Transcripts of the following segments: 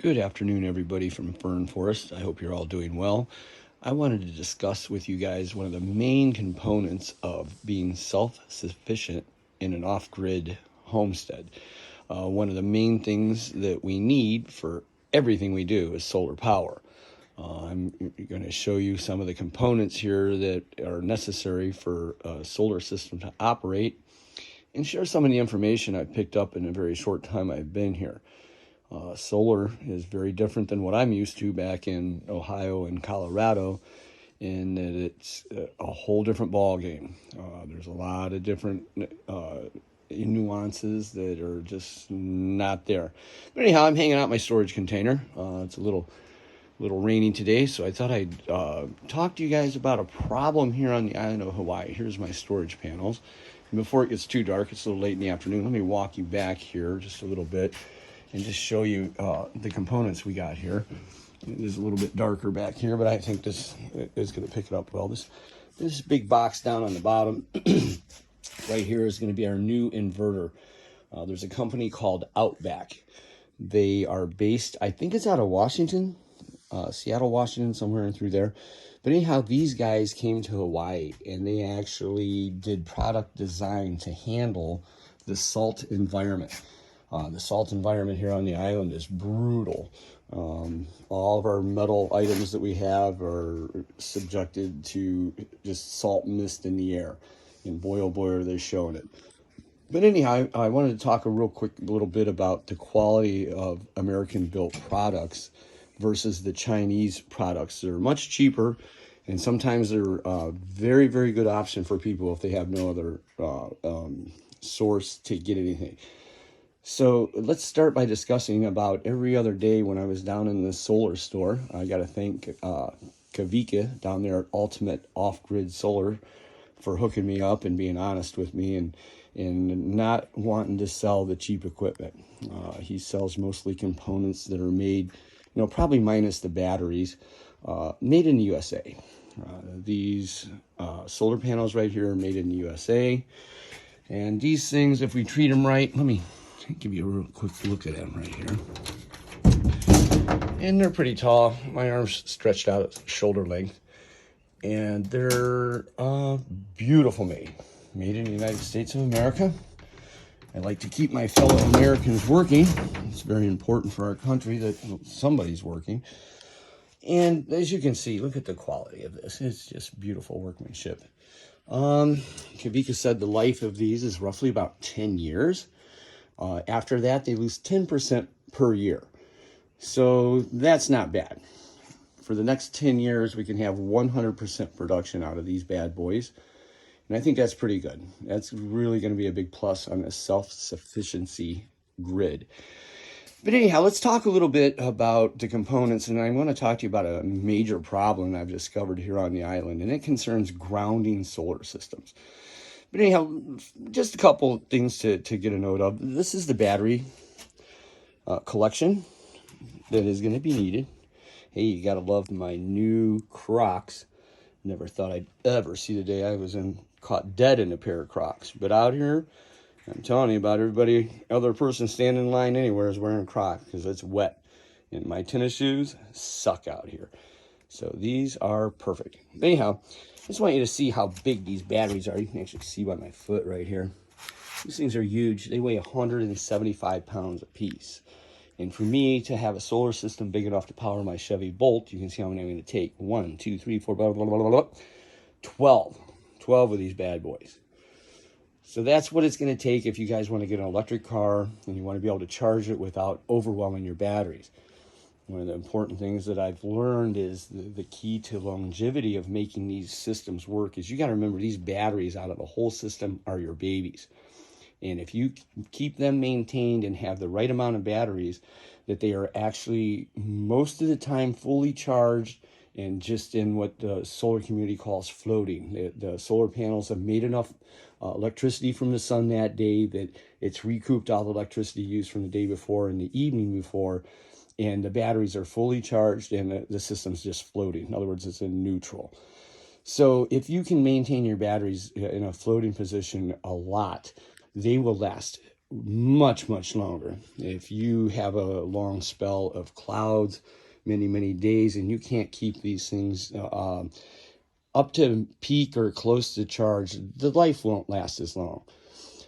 Good afternoon, everybody from Fern Forest. I hope you're all doing well. I wanted to discuss with you guys one of the main components of being self-sufficient in an off-grid homestead. One of the main things that we need for everything we do is solar power. I'm going to show you some of the components here that are necessary for a solar system to operate and share some of the information I've picked up in a very short time I've been here. Solar is very different than what I'm used to back in Ohio and Colorado, in that it's a whole different ball game. There's a lot of different nuances that are just not there. But anyhow, I'm hanging out my storage container. It's a little rainy today, so I thought I'd talk to you guys about a problem here on the island of Hawaii. Here's my storage panels. And before it gets too dark, it's a little late in the afternoon, let me walk you back here just a little bit and just show you the components we got here. It is a little bit darker back here, but I think this is going to pick it up well. This big box down on the bottom right here is going to be our new inverter. There's a company called Outback. They are based, I think it's out of Washington, Seattle, Washington, somewhere in through there. But anyhow, these guys came to Hawaii and they actually did product design to handle the salt environment. The salt environment here on the island is brutal. All of our metal items that we have are subjected to just salt mist in the air. And boy, oh boy, are they showing it. But anyhow, I wanted to talk a little bit about the quality of American-built products versus the Chinese products. They're much cheaper, and sometimes they're a very, very good option for people if they have no other source to get anything. So let's start by discussing about every other day when I was down in the solar store. I got to thank Kavika down there at Ultimate Off-Grid Solar for hooking me up and being honest with me and not wanting to sell the cheap equipment. He sells mostly components that are made, probably minus the batteries, made in the USA. These solar panels right here are made in the USA. And these things, if we treat them right, let me give you a real quick look at them right here. And they're pretty tall. My arm's stretched out at shoulder length. And they're beautiful made in the United States of America. I like to keep my fellow Americans working. It's very important for our country that somebody's working. And as you can see, look at the quality of this. It's just beautiful workmanship. Kavika said the life of these is roughly about 10 years. After that, they lose 10% per year. So that's not bad. For the next 10 years, we can have 100% production out of these bad boys. And I think that's pretty good. That's really going to be a big plus on the self-sufficiency grid. But anyhow, let's talk a little bit about the components. And I want to talk to you about a major problem I've discovered here on the island. And it concerns grounding solar systems. But anyhow, just a couple things to get a note of. This is the battery collection that is going to be needed. Hey, you got to love my new Crocs. Never thought I'd ever see the day I was caught dead in a pair of Crocs. But out here, I'm telling you about other person standing in line anywhere is wearing Crocs because it's wet. And my tennis shoes suck out here. So these are perfect. Anyhow, I just want you to see how big these batteries are. You can actually see by my foot right here. These things are huge. They weigh 175 pounds a piece. And for me to have a solar system big enough to power my Chevy Bolt, you can see how many I'm going to take. 1, 2, 3, 4, blah, blah, blah, blah, blah. 12. 12 of these bad boys. So that's what it's going to take if you guys want to get an electric car and you want to be able to charge it without overwhelming your batteries. One of the important things that I've learned is the key to longevity of making these systems work is you got to remember these batteries out of the whole system are your babies. And if you keep them maintained and have the right amount of batteries, that they are actually most of the time fully charged and just in what the solar community calls floating. The solar panels have made enough electricity from the sun that day that it's recouped all the electricity used from the day before and the evening before. And the batteries are fully charged and the system's just floating. In other words, it's in neutral. So if you can maintain your batteries in a floating position a lot, they will last much, much longer. If you have a long spell of clouds, many, many days, and you can't keep these things up to peak or close to charge, the life won't last as long.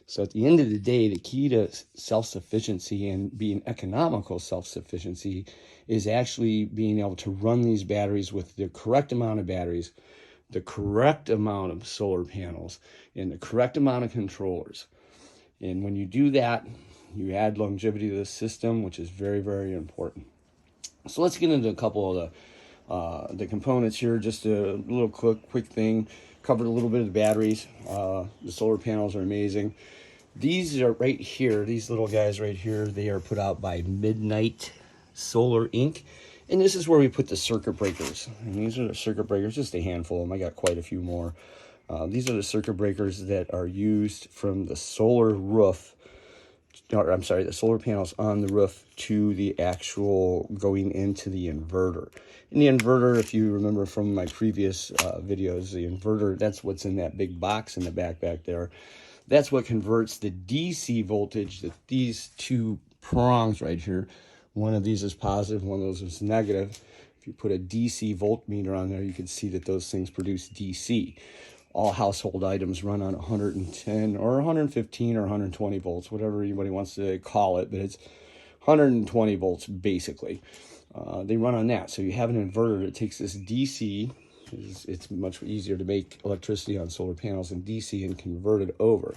So at the end of the day, the key to self-sufficiency and being economical self-sufficiency is actually being able to run these batteries with the correct amount of batteries, the correct amount of solar panels, and the correct amount of controllers. And when you do that, you add longevity to the system, which is very, very important. So let's get into a couple of the components here. Just a little quick thing. Covered a little bit of the batteries. The solar panels are amazing. These are right here, these little guys right here, they are put out by Midnight Solar Inc. And this is where we put the circuit breakers. And these are the circuit breakers, just a handful of them. I got quite a few more. These are the circuit breakers that are used from the solar roof, or I'm sorry, the solar panels on the roof to the actual going into the inverter. And the inverter, if you remember from my previous videos, the inverter, that's what's in that big box in the back there. That's what converts the DC voltage, that these two prongs right here, one of these is positive, one of those is negative. If you put a DC voltmeter on there, you can see that those things produce DC. All household items run on 110 or 115 or 120 volts, whatever anybody wants to call it, but it's 120 volts basically. They run on that. So you have an inverter that takes this DC. It's much easier to make electricity on solar panels than DC and convert it over.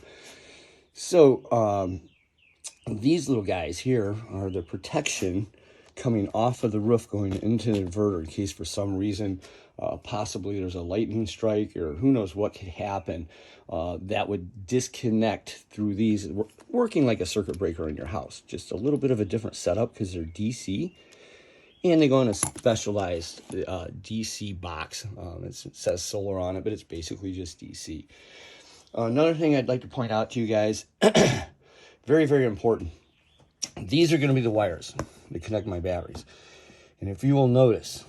So these little guys here are the protection coming off of the roof going into the inverter in case for some reason possibly there's a lightning strike or who knows what could happen that would disconnect through these, working like a circuit breaker in your house. Just a little bit of a different setup because they're DC. And they go in a specialized DC box. It says solar on it, but it's basically just DC. Another thing I'd like to point out to you guys, very, very important. These are going to be the wires that connect my batteries. And if you will notice,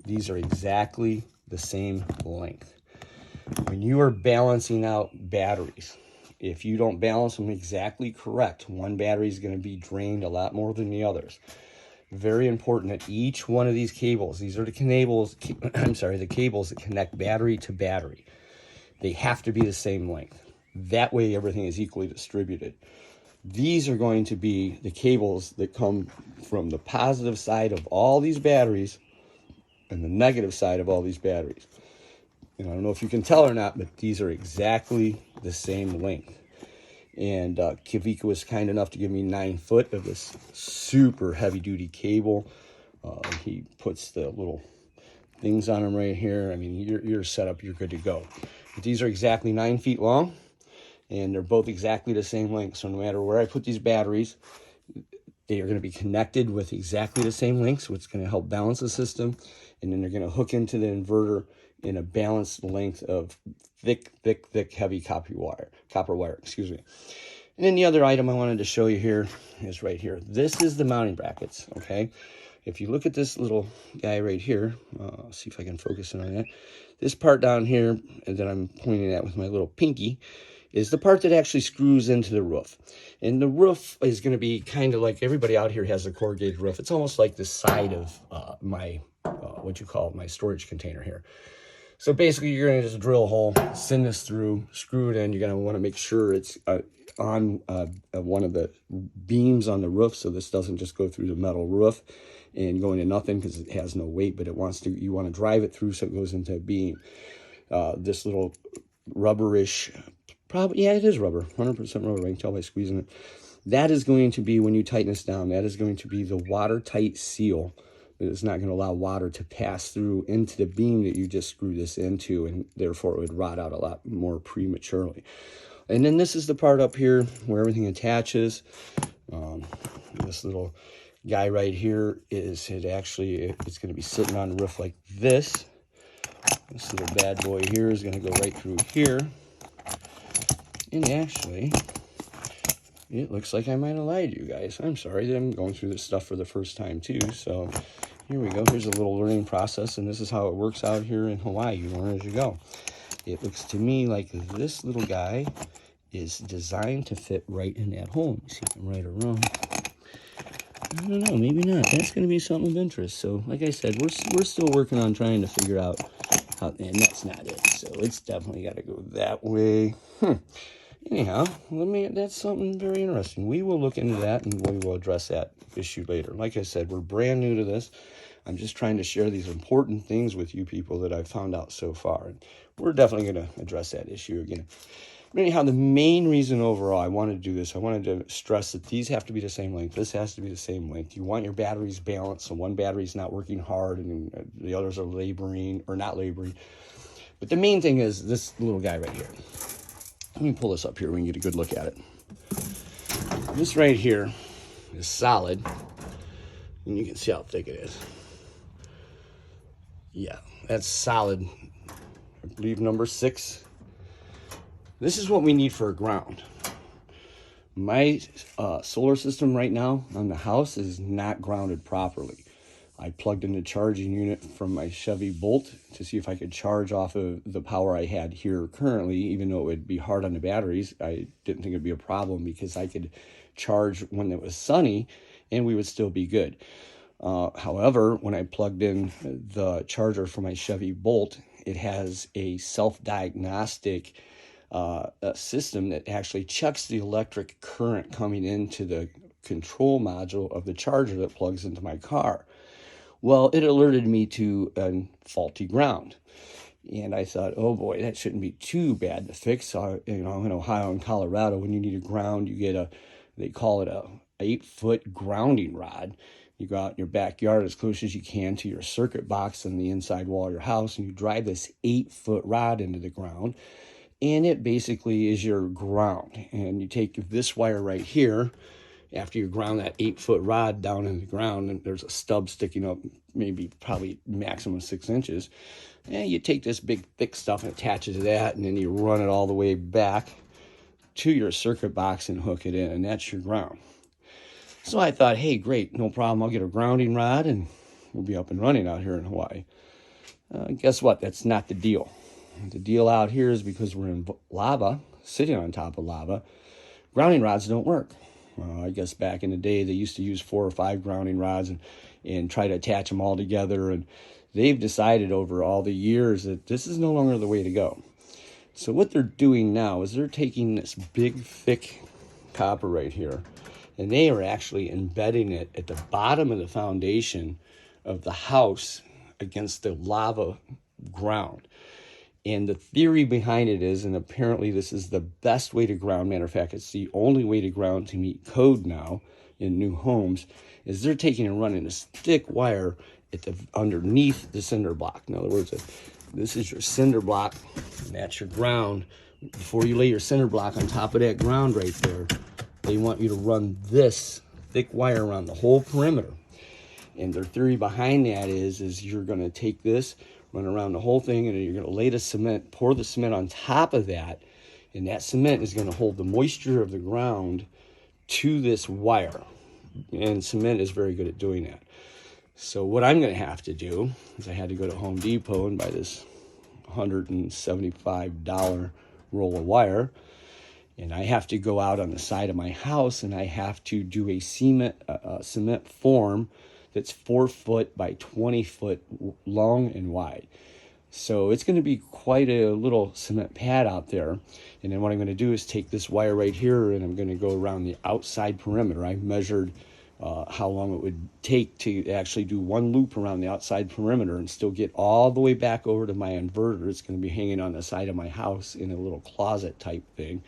these are exactly the same length. When you are balancing out batteries, if you don't balance them exactly correct, one battery is going to be drained a lot more than the others. Very important that each one of these cables, these are the cables, the cables that connect battery to battery. They have to be the same length. That way everything is equally distributed. These are going to be the cables that come from the positive side of all these batteries and the negative side of all these batteries. And I don't know if you can tell or not, but these are exactly the same length. And Kavika was kind enough to give me 9 foot of this super heavy duty cable. He puts the little things on them right here. I mean, you're set up, you're good to go. But these are exactly 9 feet long, and they're both exactly the same length. So no matter where I put these batteries, they are going to be connected with exactly the same length, so it's going to help balance the system. And then they're going to hook into the inverter in a balanced length of thick, heavy copper wire, excuse me. And then the other item I wanted to show you here is right here. This is the mounting brackets, okay? If you look at this little guy right here, see if I can focus in on that. This part down here that I'm pointing at with my little pinky is the part that actually screws into the roof. And the roof is going to be kind of like, everybody out here has a corrugated roof. It's almost like the side of my, my storage container here. So basically, you're going to just drill a hole, send this through, screw it in. You're going to want to make sure it's on one of the beams on the roof, so this doesn't just go through the metal roof and go into nothing because it has no weight, but you want to drive it through so it goes into a beam. This little rubberish, probably, yeah, it is rubber, 100% rubber. I can tell by squeezing it. That is going to be, when you tighten this down, that is going to be the watertight seal. It's not going to allow water to pass through into the beam that you just screw this into, and therefore it would rot out a lot more prematurely. And then this is the part up here where everything attaches. This little guy right here it's going to be sitting on the roof like this. This little bad boy here is going to go right through here. And actually, it looks like I might have lied to you guys. I'm sorry, I'm going through this stuff for the first time too. So here we go. Here's a little learning process, and this is how it works out here in Hawaii. You learn as you go. It looks to me like this little guy is designed to fit right in that hole. Let me see if I can right or wrong. I don't know, maybe not. That's going to be something of interest. So, like I said, we're still working on trying to figure out how, and that's not it. So it's definitely got to go that way. Anyhow, that's something very interesting. We will look into that and we will address that issue later. Like I said, we're brand new to this. I'm just trying to share these important things with you people that I've found out so far. And we're definitely going to address that issue again. But anyhow, the main reason overall I wanted to do this, I wanted to stress that these have to be the same length. This has to be the same length. You want your batteries balanced, so one battery's not working hard and the others are laboring or not laboring. But the main thing is this little guy right here. Let me pull this up here. We can get a good look at it. This right here is solid, and you can see how thick it is. Yeah, that's solid. I believe number 6. This is what we need for a ground. My solar system right now on the house is not grounded properly. I plugged in the charging unit from my Chevy Bolt to see if I could charge off of the power I had here currently, even though it would be hard on the batteries. I didn't think it'd be a problem because I could charge when it was sunny and we would still be good. However, when I plugged in the charger for my Chevy Bolt, it has a self-diagnostic system that actually checks the electric current coming into the control module of the charger that plugs into my car. Well, it alerted me to a faulty ground. And I thought, oh boy, that shouldn't be too bad to fix. In Ohio and Colorado, when you need a ground, you get they call it a 8-foot grounding rod. You go out in your backyard as close as you can to your circuit box on the inside wall of your house, and you drive this 8-foot rod into the ground. And it basically is your ground. And you take this wire right here, after you ground that 8-foot rod down in the ground, and there's a stub sticking up, probably maximum 6 inches. And you take this big thick stuff and attach it to that, and then you run it all the way back to your circuit box and hook it in, and that's your ground. So I thought, hey, great, no problem. I'll get a grounding rod, and we'll be up and running out here in Hawaii. Guess what? That's not the deal. The deal out here is because we're in lava, sitting on top of lava, grounding rods don't work. I guess back in the day, they used to use 4 or 5 grounding rods and try to attach them all together. And they've decided over all the years that this is no longer the way to go. So what they're doing now is they're taking this big, thick copper right here, and they are actually embedding it at the bottom of the foundation of the house against the lava ground. And the theory behind it is, and apparently this is the best way to ground, matter of fact, it's the only way to ground to meet code now in new homes, is they're taking and running this thick wire underneath the cinder block. In other words, this is your cinder block, and that's your ground. Before you lay your cinder block on top of that ground right there, they want you to run this thick wire around the whole perimeter. And their theory behind that is you're going to take this, run around the whole thing, and you're going to lay the cement, pour the cement on top of that, and that cement is going to hold the moisture of the ground to this wire. And cement is very good at doing that. So what I'm going to have to do is I had to go to Home Depot and buy this $175 roll of wire, and I have to go out on the side of my house and I have to do a cement form that's 4 foot by 20 foot long and wide. So it's going to be quite a little cement pad out there. And then what I'm going to do is take this wire right here and I'm going to go around the outside perimeter. I measured how long it would take to actually do one loop around the outside perimeter and still get all the way back over to my inverter. It's going to be hanging on the side of my house in a little closet type thing.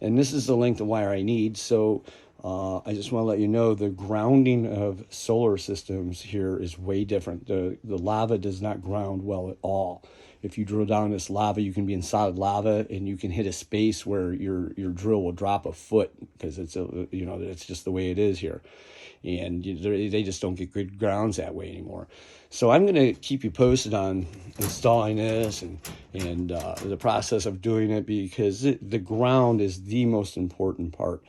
And this is the length of wire I need. So I just want to let you know the grounding of solar systems here is way different. The lava does not ground well at all. If you drill down this lava, you can be in solid lava and you can hit a space where your drill will drop a foot because it's just the way it is here. And they just don't get good grounds that way anymore. So I'm going to keep you posted on installing this and the process of doing it, because the ground is the most important part.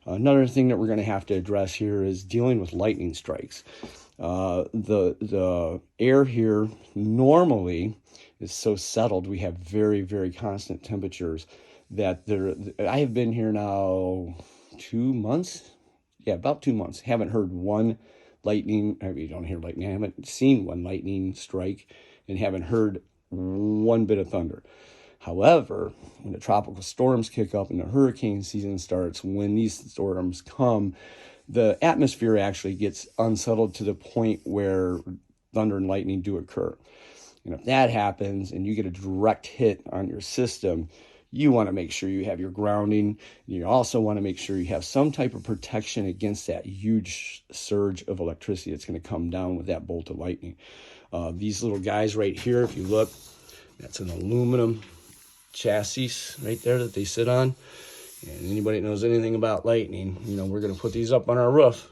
Another thing that we're going to have to address here is dealing with lightning strikes. The air here normally is so settled. We have very, very constant temperatures that I have been here now 2 months. Yeah, about 2 months. Haven't heard one lightning. I mean, you don't hear lightning. I haven't seen one lightning strike and haven't heard one bit of thunder. However, when the tropical storms kick up and the hurricane season starts, when these storms come, the atmosphere actually gets unsettled to the point where thunder and lightning do occur. And if that happens and you get a direct hit on your system, you want to make sure you have your grounding. You also want to make sure you have some type of protection against that huge surge of electricity that's going to come down with that bolt of lightning. These little guys right here, if you look, that's an aluminum chassis right there that they sit on. And anybody that knows anything about lightning, we're going to put these up on our roof.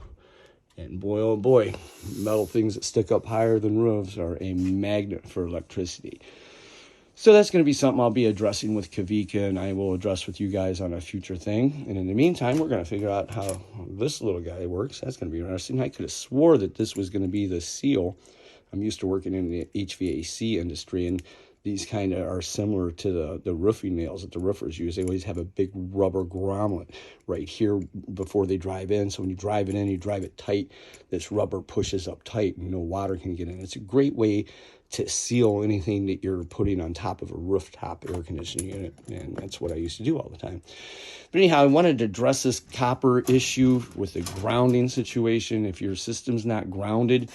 And boy, oh boy, metal things that stick up higher than roofs are a magnet for electricity. So that's going to be something I'll be addressing with Kavika, and I will address with you guys on a future thing. And in the meantime, we're going to figure out how this little guy works. That's going to be interesting. I could have swore that this was going to be the seal. I'm used to working in the HVAC industry, and these kind of are similar to the roofing nails that the roofers use. They always have a big rubber grommet right here before they drive in. So when you drive it in, you drive it tight. This rubber pushes up tight and no water can get in. It's a great way to seal anything that you're putting on top of a rooftop air conditioning unit. And that's what I used to do all the time. But anyhow, I wanted to address this copper issue with the grounding situation. If your system's not grounded,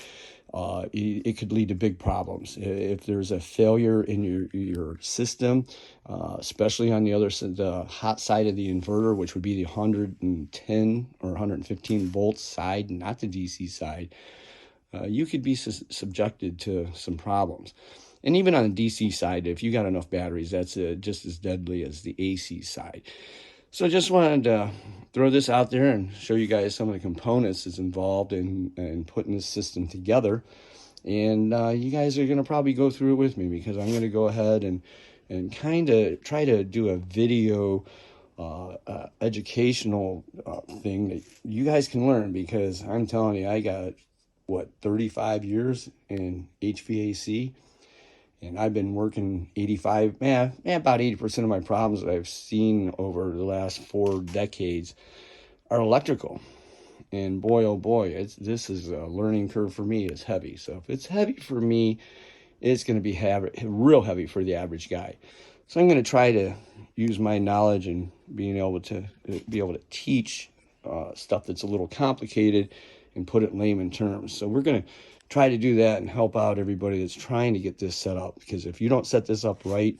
it could lead to big problems. If there's a failure in your system, especially on the hot side of the inverter, which would be the 110 or 115 volt side, not the DC side, you could be subjected to some problems. And even on the DC side, if you got enough batteries, that's just as deadly as the AC side. So I just wanted to throw this out there and show you guys some of the components that's involved in putting this system together. And you guys are going to probably go through it with me, because I'm going to go ahead and kind of try to do a video educational thing that you guys can learn, because I'm telling you, I got 35 years in HVAC, and I've been working about 80% of my problems that I've seen over the last 4 decades are electrical. And boy, oh boy, this is a learning curve for me. It's heavy. So if it's heavy for me, it's going to be real heavy for the average guy. So I'm going to try to use my knowledge and being able to teach stuff that's a little complicated and put it in layman terms. So we're going to try to do that and help out everybody that's trying to get this set up. Because if you don't set this up right,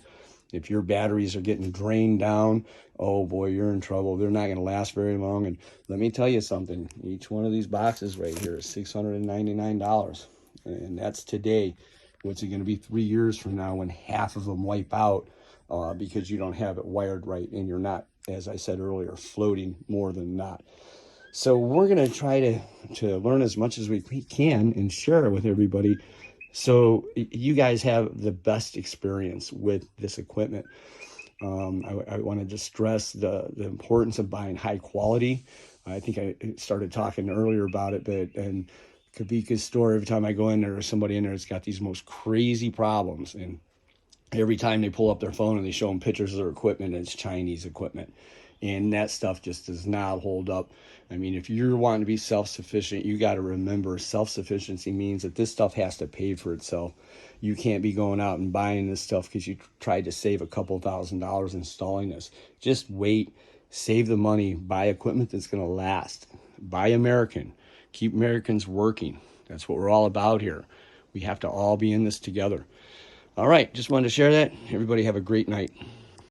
if your batteries are getting drained down, oh boy, you're in trouble. They're not going to last very long. And let me tell you something. Each one of these boxes right here is $699. And that's today. What's it going to be 3 years from now when half of them wipe out because you don't have it wired right and you're not, as I said earlier, floating more than not. So we're going to try to learn as much as we can and share it with everybody, so you guys have the best experience with this equipment. I want to just stress the importance of buying high quality. I think I started talking earlier about it, but in Kavika's store, every time I go in there, there's somebody in there that's got these most crazy problems. And every time they pull up their phone and they show them pictures of their equipment, it's Chinese equipment. And that stuff just does not hold up. I mean, if you're wanting to be self-sufficient, you got to remember self-sufficiency means that this stuff has to pay for itself. You can't be going out and buying this stuff because you tried to save a couple $1,000s installing this. Just wait, save the money, buy equipment that's going to last. Buy American. Keep Americans working. That's what we're all about here. We have to all be in this together. All right, just wanted to share that. Everybody have a great night.